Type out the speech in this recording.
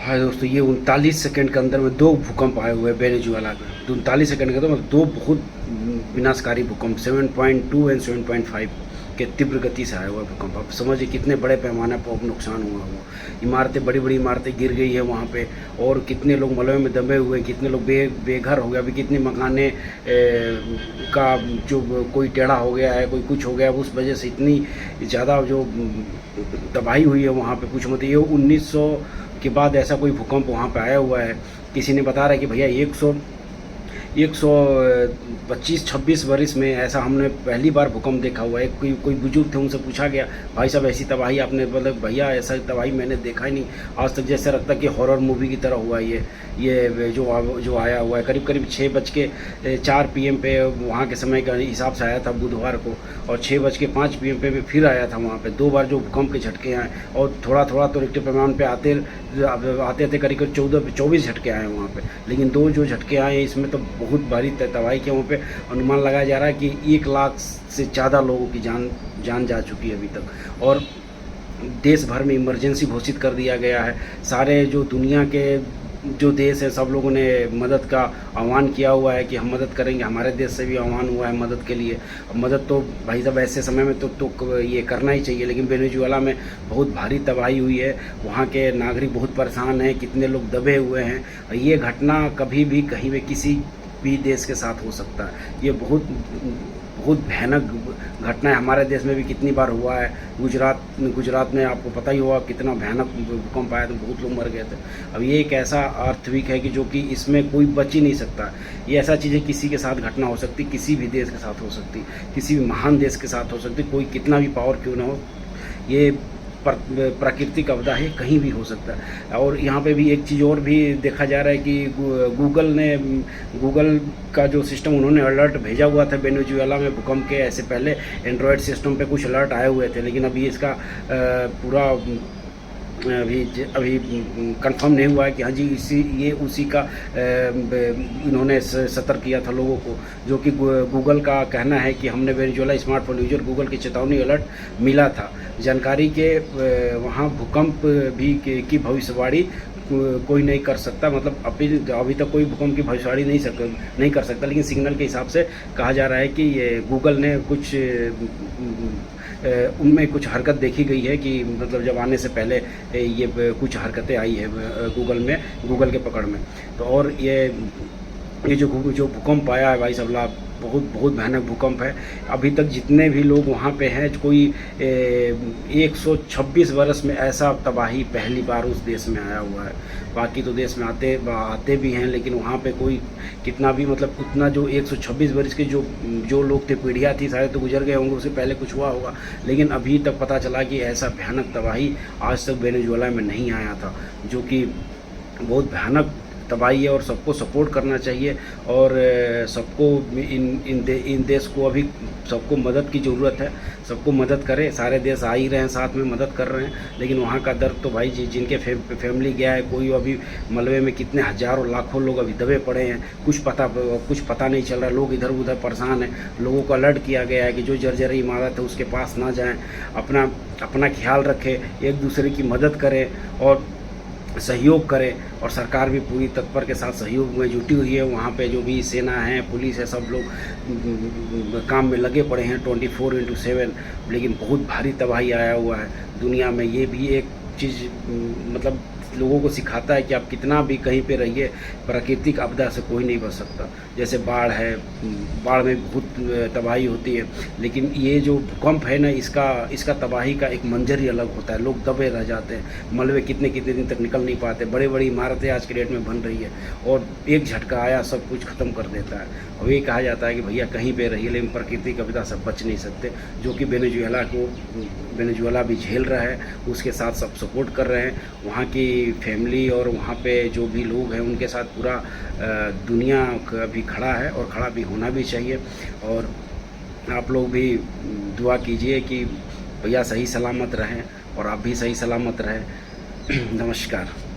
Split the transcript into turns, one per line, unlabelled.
हाँ दोस्तों, ये 39 सेकंड के अंदर में 2 भूकंप आए हुए हैं वेनेजुएला में। 39 सेकंड के अंदर में 2 बहुत विनाशकारी भूकंप 7.2 एंड 7.5 के तीव्र गति से आया हुआ भूकंप। आप समझिए कितने बड़े पैमाने पर नुकसान हुआ हुआ। इमारतें, बड़ी बड़ी इमारतें गिर गई है वहाँ पे, और कितने लोग मलबे में दबे हुए हैं, कितने लोग बेघर हो गए। अभी कितने मकाने का जो कोई टेढ़ा हो गया है, कोई कुछ हो गया, उस वजह से इतनी ज़्यादा जो तबाही हुई है वहाँ पे कुछ मत। ये 1900 के बाद ऐसा कोई भूकंप वहाँ पे आया हुआ है। किसी ने बता रहा है कि भैया 125-26 वर्ष में ऐसा हमने पहली बार भूकंप देखा हुआ है। कोई बुजुर्ग थे, उनसे पूछा गया, भाई साहब ऐसी तबाही आपने, मतलब भैया ऐसा तबाही मैंने देखा ही नहीं आज तक। जैसे लगता है कि हॉरर मूवी की तरह हुआ ये जो आया हुआ है। करीब करीब 6:04 PM पे वहाँ के समय के हिसाब से आया था बुधवार को, और 6:05 PM पे फिर आया था वहाँ पे। 2 बार जो भूकंप के झटके आए, और थोड़ा थोड़ा तो रिक्टर पैमाने पे आते थे करीब 14-24 झटके आए वहाँ पे। लेकिन 2 जो झटके आए इसमें तो बहुत भारी तबाही के वहाँ पे अनुमान लगाया जा रहा है कि 1 लाख से ज़्यादा लोगों की जान जा चुकी है अभी तक। और देश भर में इमरजेंसी घोषित कर दिया गया है। सारे जो दुनिया के जो देश हैं, सब लोगों ने मदद का आह्वान किया हुआ है कि हम मदद करेंगे। हमारे देश से भी आह्वान हुआ है मदद के लिए। मदद तो भाई साहब ऐसे समय में तो ये करना ही चाहिए। लेकिन वेनेजुएला में बहुत भारी तबाही हुई है, वहाँ के नागरिक बहुत परेशान हैं, कितने लोग दबे हुए हैं। ये घटना कभी भी कहीं भी किसी भी देश के साथ हो सकता है। ये बहुत भयानक घटना है। हमारे देश में भी कितनी बार हुआ है। गुजरात में आपको पता ही होगा कितना भयानक भूकंप आया था, बहुत लोग मर गए थे। अब ये एक ऐसा अर्थक्वेक है कि जो कि इसमें कोई बच ही नहीं सकता। ये ऐसा चीज़ है, किसी के साथ घटना हो सकती, किसी भी देश के साथ हो सकती, किसी भी महान देश के साथ हो सकती, कोई कितना भी पावर क्यों ना हो। ये प्राकृतिक आपदा है, कहीं भी हो सकता है। और यहाँ पे भी एक चीज़ और भी देखा जा रहा है कि गूगल का जो सिस्टम, उन्होंने अलर्ट भेजा हुआ था वेनेजुएला में भूकंप के ऐसे पहले। एंड्रॉयड सिस्टम पे कुछ अलर्ट आए हुए थे, लेकिन अभी इसका पूरा अभी कंफर्म नहीं हुआ है कि हाँ जी ये उसी का इन्होंने सतर्क किया था लोगों को। जो कि गूगल का कहना है कि हमने वेनेजुएला स्मार्टफोन यूजर गूगल की चेतावनी अलर्ट मिला था। जानकारी के वहाँ भूकंप भी की भविष्यवाणी कोई नहीं कर सकता। मतलब अभी तक कोई भूकंप की भविष्यवाणी नहीं कर सकता। लेकिन सिग्नल के हिसाब से कहा जा रहा है कि ये गूगल ने कुछ उनमें कुछ हरकत देखी गई है कि मतलब जब आने से पहले ये कुछ हरकतें आई है गूगल के पकड़ में। तो और ये जो भूकंप आया है भाई साहब, बहुत भयानक भूकंप है। अभी तक जितने भी लोग वहाँ पे हैं, कोई 126 वर्ष में ऐसा तबाही पहली बार उस देश में आया हुआ है। बाकी तो देश में आते भी हैं, लेकिन वहाँ पे कोई कितना भी मतलब उतना जो 126 वर्ष के जो लोग थे, पीढ़ियाँ थी, शायद तो गुजर गए होंगे, उससे पहले कुछ हुआ होगा। लेकिन अभी तक पता चला कि ऐसा भयानक तबाही आज तक वेनेजुएला में नहीं आया था, जो कि बहुत भयानक तबाही है। और सबको सपोर्ट करना चाहिए, और सबको इन देश को अभी सबको मदद की ज़रूरत है। सबको मदद करें, सारे देश आ ही रहे हैं, साथ में मदद कर रहे हैं। लेकिन वहाँ का दर्द तो भाई जिनके फैमिली गया है, कोई अभी मलबे में कितने हज़ारों लाखों लोग अभी दबे पड़े हैं, कुछ पता नहीं चल रहा। लोग इधर उधर परेशान हैं। लोगों को अलर्ट किया गया है कि जो जर्जरी इमारत है उसके पास ना जाएँ, अपना ख्याल रखें, एक दूसरे की मदद करें और सहयोग करें। और सरकार भी पूरी तत्पर के साथ सहयोग में जुटी हुई है। वहाँ पे जो भी सेना है, पुलिस है, सब लोग काम में लगे पड़े हैं 24/7। लेकिन बहुत भारी तबाही आया हुआ है दुनिया में। ये भी एक चीज़ मतलब लोगों को सिखाता है कि आप कितना भी कहीं पे रहिए, प्राकृतिक आपदा से कोई नहीं बच सकता। जैसे बाढ़ है, बाढ़ में बहुत तबाही होती है, लेकिन ये जो भूकंप है ना, इसका तबाही का एक मंजर ही अलग होता है। लोग दबे रह जाते हैं, मलबे कितने दिन तक निकल नहीं पाते। बड़ी बड़ी इमारतें आज के डेट में बन रही है, और एक झटका आया सब कुछ ख़त्म कर देता है। और ये कहा जाता है कि भैया कहीं पे रहिए, लेकिन प्राकृतिक आपदा से बच नहीं सकते, जो कि वेनेजुएला भी झेल रहा है। उसके साथ सब सपोर्ट कर रहे हैं। वहाँ की फैमिली और वहाँ पे जो भी लोग हैं, उनके साथ पूरा दुनिया भी खड़ा है, और खड़ा भी होना भी चाहिए। और आप लोग भी दुआ कीजिए कि भैया सही सलामत रहें, और आप भी सही सलामत रहें। नमस्कार।